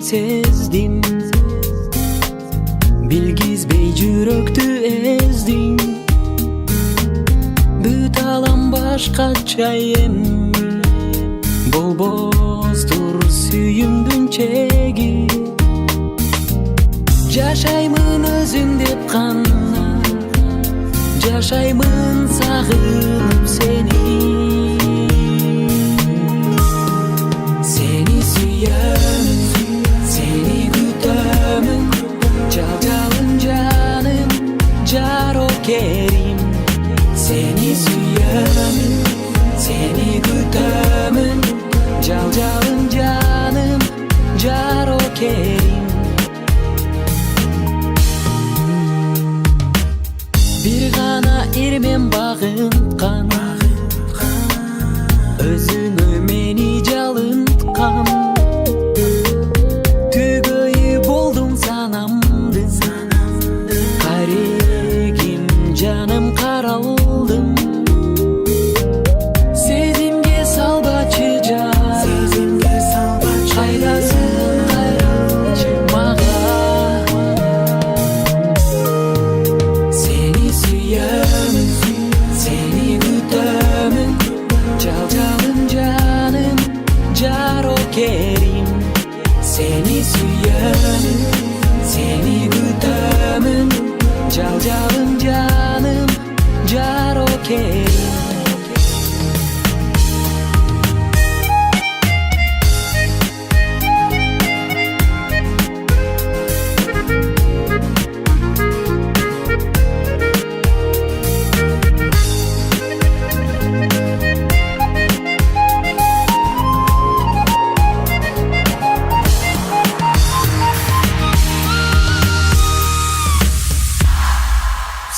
сездим, билгизбей жүрөктү эздим. Бүт алам башкача эми, болбостур сүйүмдүн чеги. Жашаймын өзүң деп гана, жашаймын сагынып сени. Сени сүйөмүн, сени күтөмүн, жалжалым жаным, жарокерим. Seni sүйөмүн, seni күтөмүн, жалжалым жаным, жарокерим. Бир гана ирмен багынткан, өзүңө мени жалынткан. Түгөйү болдуң санамдын, карегим жаным каралдым. Сезимге салбачы жарым, кайдасың кайрылчы мага. Сени сүйөмүн, сени күтөмүн, жалжалым жаным, жарокерим. Seni sүйөмүн, seni күтөмүн, жалжалым жаным, жарокерим.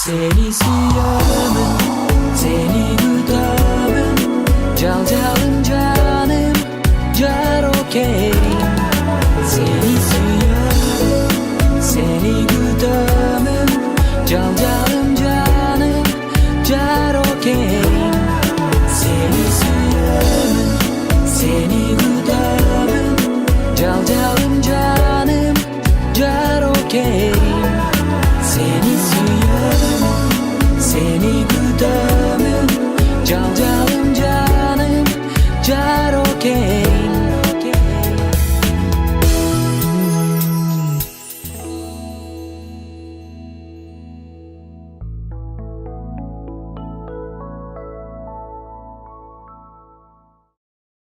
Seni sүйөмүn, seni күтөмүn, жалжалым жаным, жарокерим. Seni sүйөмүн, seni күтөмүн, жалжалым жаным, жарокерим. Seni sүйөмүн, seni күтөмүн, жалжалым жаным, жарокерим. Seni sүйөмүn, seni күтөмүн, жалжалым жаным, жарокерим.